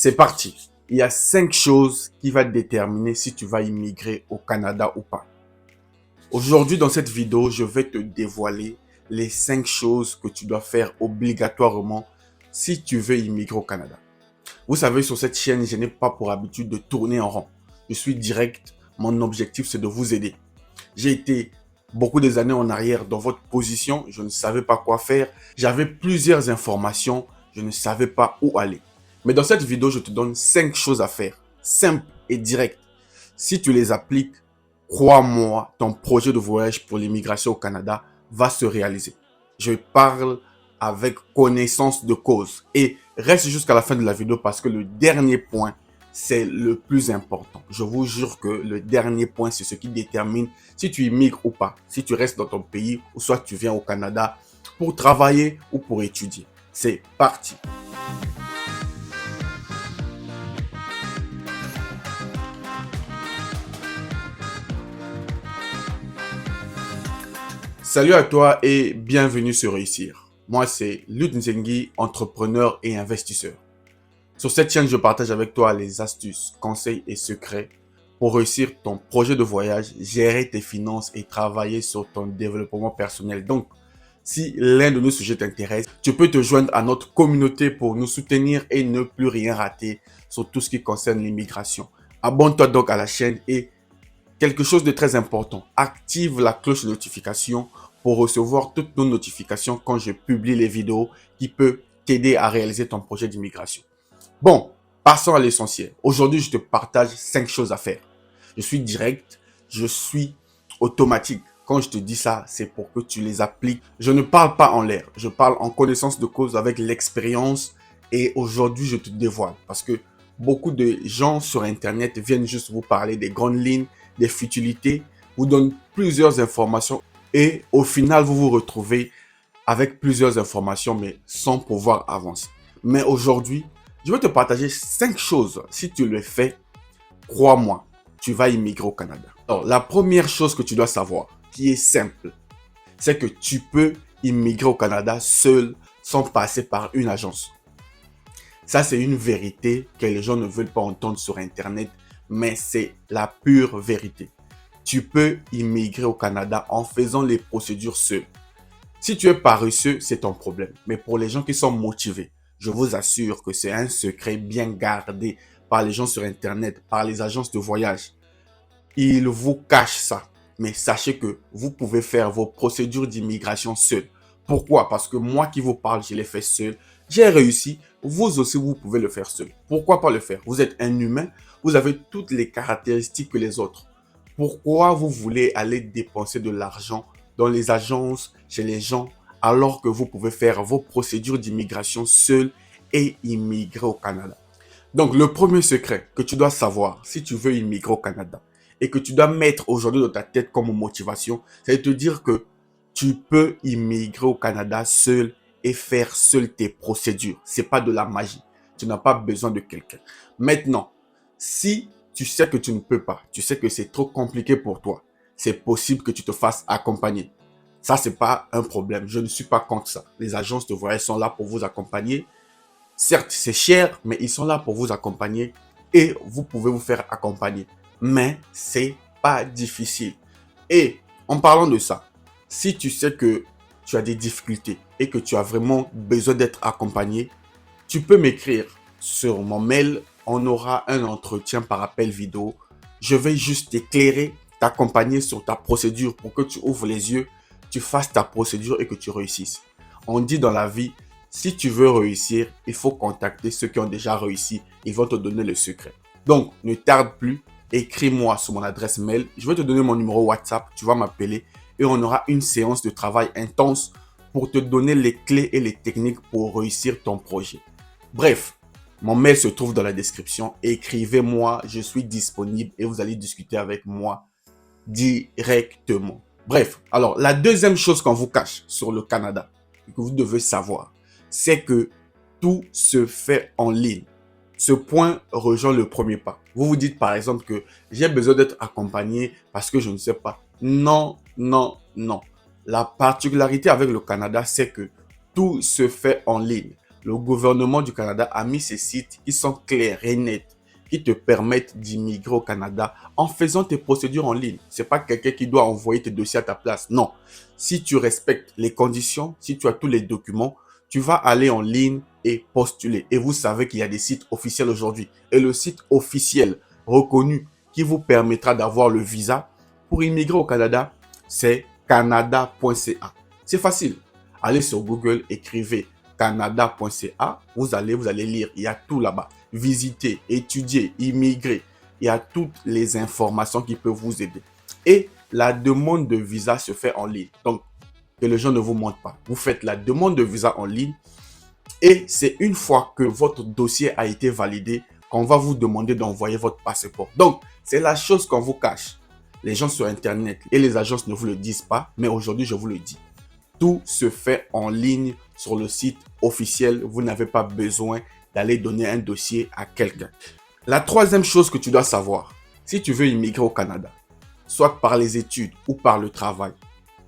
C'est parti. Il y a 5 choses qui vont déterminer si tu vas immigrer au Canada ou pas. Aujourd'hui, dans cette vidéo, je vais te dévoiler les 5 choses que tu dois faire obligatoirement si tu veux immigrer au Canada. Vous savez, sur cette chaîne, je n'ai pas pour habitude de tourner en rond. Je suis direct. Mon objectif, c'est de vous aider. J'ai été beaucoup des années en arrière dans votre position. Je ne savais pas quoi faire. J'avais plusieurs informations. Je ne savais pas où aller. Mais dans cette vidéo, je te donne 5 choses à faire. Simples et directes. Si tu les appliques, crois-moi, ton projet de voyage pour l'immigration au Canada va se réaliser. Je parle avec connaissance de cause. Et reste jusqu'à la fin de la vidéo parce que le dernier point, c'est le plus important. Je vous jure que le dernier point, c'est ce qui détermine si tu immigres ou pas. Si tu restes dans ton pays ou soit tu viens au Canada pour travailler ou pour étudier. C'est parti. Salut à toi et bienvenue sur Réussir. Moi, c'est Lud Nzengi, entrepreneur et investisseur. Sur cette chaîne, je partage avec toi les astuces, conseils et secrets pour réussir ton projet de voyage, gérer tes finances et travailler sur ton développement personnel. Donc, si l'un de nos sujets t'intéresse, tu peux te joindre à notre communauté pour nous soutenir et ne plus rien rater sur tout ce qui concerne l'immigration. Abonne-toi donc à la chaîne et quelque chose de très important, active la cloche de notification pour recevoir toutes nos notifications quand je publie les vidéos qui peuvent t'aider à réaliser ton projet d'immigration. Bon, passons à l'essentiel. Aujourd'hui, je te partage 5 choses à faire. Je suis direct, je suis automatique. Quand je te dis ça, c'est pour que tu les appliques. Je ne parle pas en l'air, je parle en connaissance de cause avec l'expérience et aujourd'hui, je te dévoile parce que beaucoup de gens sur Internet viennent juste vous parler des grandes lignes, des futilités, vous donnent plusieurs informations et au final, vous vous retrouvez avec plusieurs informations mais sans pouvoir avancer. Mais aujourd'hui, je vais te partager 5 choses. Si tu le fais, crois-moi, tu vas immigrer au Canada. Alors, la première chose que tu dois savoir, qui est simple, c'est que tu peux immigrer au Canada seul sans passer par une agence. Ça, c'est une vérité que les gens ne veulent pas entendre sur Internet, mais c'est la pure vérité. Tu peux immigrer au Canada en faisant les procédures seul. Si tu es paresseux, c'est ton problème. Mais pour les gens qui sont motivés, je vous assure que c'est un secret bien gardé par les gens sur Internet, par les agences de voyage. Ils vous cachent ça. Mais sachez que vous pouvez faire vos procédures d'immigration seul. Pourquoi? Parce que moi qui vous parle, je l'ai fait seul. J'ai réussi. Vous aussi, vous pouvez le faire seul. Pourquoi pas le faire? Vous êtes un humain. Vous avez toutes les caractéristiques que les autres. Pourquoi vous voulez aller dépenser de l'argent dans les agences, chez les gens, alors que vous pouvez faire vos procédures d'immigration seul et immigrer au Canada? Donc, le premier secret que tu dois savoir si tu veux immigrer au Canada et que tu dois mettre aujourd'hui dans ta tête comme motivation, c'est de te dire que tu peux immigrer au Canada seul et faire seul tes procédures. C'est pas de la magie. Tu n'as pas besoin de quelqu'un. Maintenant, si tu sais que tu ne peux pas, tu sais que c'est trop compliqué pour toi, c'est possible que tu te fasses accompagner. Ça, c'est pas un problème. Je ne suis pas contre ça. Les agences de voyage sont là pour vous accompagner. Certes, c'est cher, mais ils sont là pour vous accompagner et vous pouvez vous faire accompagner. Mais c'est pas difficile. Et en parlant de ça, si tu sais que tu as des difficultés et que tu as vraiment besoin d'être accompagné, tu peux m'écrire sur mon mail. On aura un entretien par appel vidéo. Je vais juste t'éclairer, t'accompagner sur ta procédure pour que tu ouvres les yeux, tu fasses ta procédure et que tu réussisses. On dit dans la vie, si tu veux réussir, il faut contacter ceux qui ont déjà réussi. Ils vont te donner le secret. Donc, ne tarde plus. Écris-moi sur mon adresse mail. Je vais te donner mon numéro WhatsApp. Tu vas m'appeler et on aura une séance de travail intense pour te donner les clés et les techniques pour réussir ton projet. Bref, mon mail se trouve dans la description. Écrivez-moi, je suis disponible et vous allez discuter avec moi directement. Bref, alors la deuxième chose qu'on vous cache sur le Canada et que vous devez savoir, c'est que tout se fait en ligne. Ce point rejoint le premier pas. Vous vous dites par exemple que j'ai besoin d'être accompagné parce que je ne sais pas. Non, non, non. La particularité avec le Canada, c'est que tout se fait en ligne. le gouvernement du Canada a mis ces sites qui sont clairs et nets, qui te permettent d'immigrer au Canada en faisant tes procédures en ligne. C'est pas quelqu'un qui doit envoyer tes dossiers à ta place. Non. Si tu respectes les conditions, si tu as tous les documents, tu vas aller en ligne et postuler. Et vous savez qu'il y a des sites officiels aujourd'hui. Et le site officiel reconnu qui vous permettra d'avoir le visa pour immigrer au Canada, c'est canada.ca. C'est facile. Allez sur Google, écrivez canada.ca. Vous allez lire. Il y a tout là-bas. Visiter, étudier, immigrer. Il y a toutes les informations qui peuvent vous aider. Et la demande de visa se fait en ligne. Donc, que les gens ne vous mentent pas. Vous faites la demande de visa en ligne et c'est une fois que votre dossier a été validé qu'on va vous demander d'envoyer votre passeport. Donc, c'est la chose qu'on vous cache. Les gens sur Internet et les agences ne vous le disent pas, mais aujourd'hui, je vous le dis. Tout se fait en ligne sur le site officiel. Vous n'avez pas besoin d'aller donner un dossier à quelqu'un. La troisième chose que tu dois savoir, si tu veux immigrer au Canada, soit par les études ou par le travail,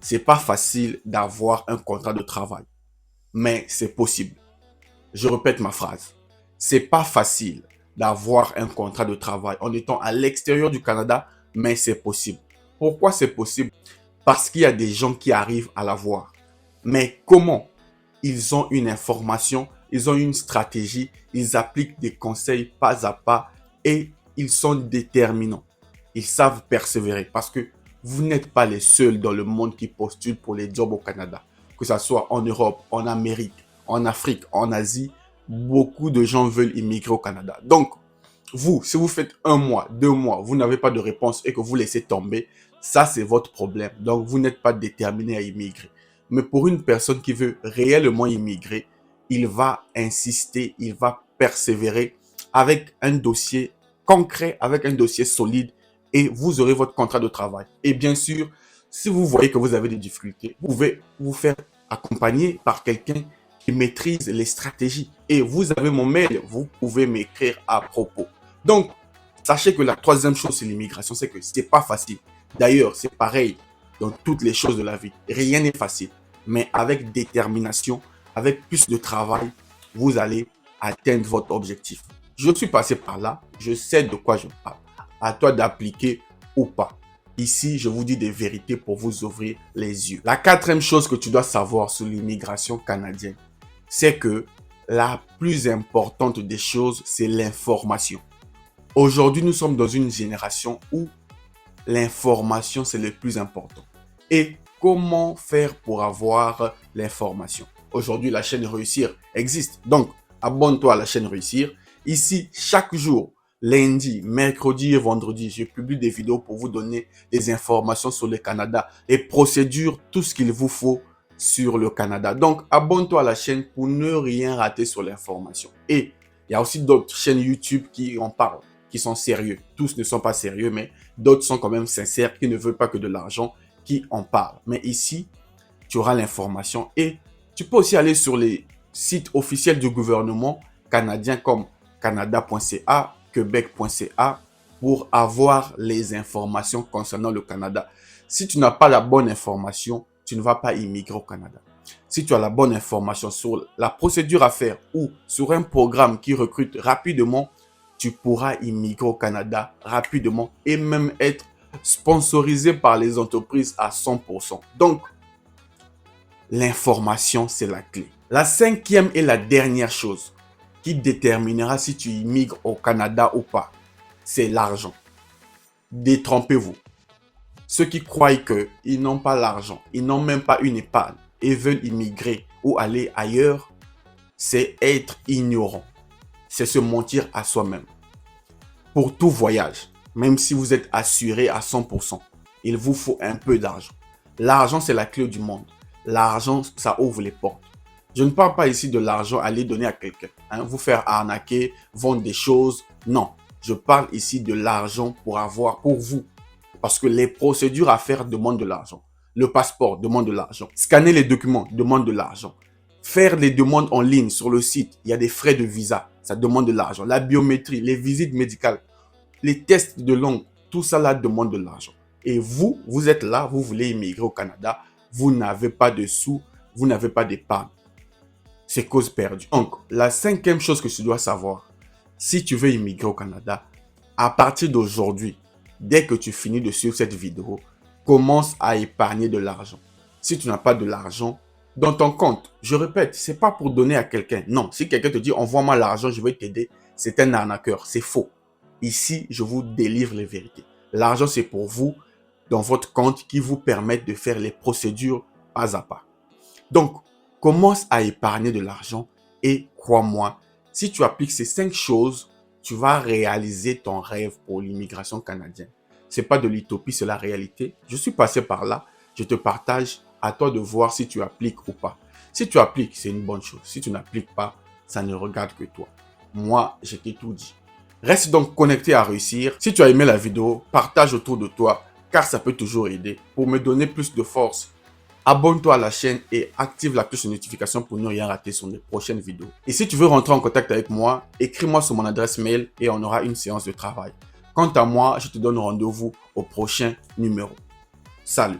c'est pas facile d'avoir un contrat de travail, mais c'est possible. Je répète ma phrase. C'est pas facile d'avoir un contrat de travail en étant à l'extérieur du Canada, mais c'est possible. Pourquoi c'est possible? Parce qu'il y a des gens qui arrivent à l'avoir. Mais comment? Ils ont une information, ils ont une stratégie, ils appliquent des conseils pas à pas et ils sont déterminants. Ils savent persévérer parce que vous n'êtes pas les seuls dans le monde qui postulent pour les jobs au Canada. Que ce soit en Europe, en Amérique, en Afrique, en Asie, beaucoup de gens veulent immigrer au Canada. Donc, vous, si vous faites 1 mois, 2 mois, vous n'avez pas de réponse et que vous laissez tomber, ça c'est votre problème. Donc, vous n'êtes pas déterminé à immigrer. Mais pour une personne qui veut réellement immigrer, il va insister, il va persévérer avec un dossier concret, avec un dossier solide et vous aurez votre contrat de travail. Et bien sûr, si vous voyez que vous avez des difficultés, vous pouvez vous faire accompagner par quelqu'un qui maîtrise les stratégies. Et vous avez mon mail, vous pouvez m'écrire à propos. Donc, sachez que la troisième chose sur l'immigration, c'est que c'est pas facile. D'ailleurs, c'est pareil dans toutes les choses de la vie. Rien n'est facile. Mais avec détermination, avec plus de travail, vous allez atteindre votre objectif. Je suis passé par là, je sais de quoi je parle. À toi d'appliquer ou pas. Ici, je vous dis des vérités pour vous ouvrir les yeux. La quatrième chose que tu dois savoir sur l'immigration canadienne, c'est que la plus importante des choses, c'est l'information. Aujourd'hui, nous sommes dans une génération où l'information, c'est le plus important. Et comment faire pour avoir l'information? Aujourd'hui, la chaîne Réussir existe. Donc, abonne-toi à la chaîne Réussir. Ici, chaque jour, lundi, mercredi et vendredi, je publie des vidéos pour vous donner des informations sur le Canada, les procédures, tout ce qu'il vous faut sur le Canada. Donc, abonne-toi à la chaîne pour ne rien rater sur l'information. Et il y a aussi d'autres chaînes YouTube qui en parlent, qui sont sérieux. Tous ne sont pas sérieux, mais d'autres sont quand même sincères, qui ne veulent pas que de l'argent, qui en parlent. Mais ici, tu auras l'information et tu peux aussi aller sur les sites officiels du gouvernement canadien comme canada.ca, quebec.ca pour avoir les informations concernant le Canada. Si tu n'as pas la bonne information, tu ne vas pas immigrer au Canada. Si tu as la bonne information sur la procédure à faire ou sur un programme qui recrute rapidement, tu pourras immigrer au Canada rapidement et même être sponsorisé par les entreprises à 100%. Donc, l'information, c'est la clé. La cinquième et la dernière chose qui déterminera si tu immigres au Canada ou pas, c'est l'argent. Détrompez-vous. Ceux qui croient qu'ils n'ont pas l'argent, ils n'ont même pas une épargne et veulent immigrer ou aller ailleurs, c'est être ignorant. C'est se mentir à soi-même. Pour tout voyage, même si vous êtes assuré à 100%, il vous faut un peu d'argent. L'argent, c'est la clé du monde. L'argent, ça ouvre les portes. Je ne parle pas ici de l'argent à aller donner à quelqu'un, vous faire arnaquer, vendre des choses. Non, je parle ici de l'argent pour avoir pour vous. Parce que les procédures à faire demandent de l'argent. Le passeport demande de l'argent. Scanner les documents demande de l'argent. Faire les demandes en ligne sur le site, il y a des frais de visa, ça demande de l'argent. La biométrie, les visites médicales, les tests de langue, tout ça là demande de l'argent. Et vous, vous êtes là, vous voulez immigrer au Canada, vous n'avez pas de sous, vous n'avez pas d'épargne. c'est cause perdue. Donc, la cinquième chose que tu dois savoir, si tu veux immigrer au Canada, à partir d'aujourd'hui, dès que tu finis de suivre cette vidéo, commence à épargner de l'argent. Si tu n'as pas de l'argent dans ton compte, je répète, c'est pas pour donner à quelqu'un. Non, si quelqu'un te dit envoie-moi l'argent, je vais t'aider, c'est un arnaqueur, c'est faux. Ici, je vous délivre les vérités. L'argent, c'est pour vous dans votre compte qui vous permettent de faire les procédures pas à pas. Donc, commence à épargner de l'argent et crois-moi, si tu appliques ces 5 choses, tu vas réaliser ton rêve pour l'immigration canadienne. C'est pas de l'utopie, c'est la réalité. Je suis passé par là, je te partage, à toi de voir si tu appliques ou pas. Si tu appliques, c'est une bonne chose. Si tu n'appliques pas, ça ne regarde que toi. Moi, je t'ai tout dit. Reste donc connecté à réussir. Si tu as aimé la vidéo, partage autour de toi, car ça peut toujours aider pour me donner plus de force. Abonne-toi à la chaîne et active la cloche de notification pour ne rien rater sur les prochaines vidéos. Et si tu veux rentrer en contact avec moi, écris-moi sur mon adresse mail et on aura une séance de travail. Quant à moi, je te donne rendez-vous au prochain numéro. Salut!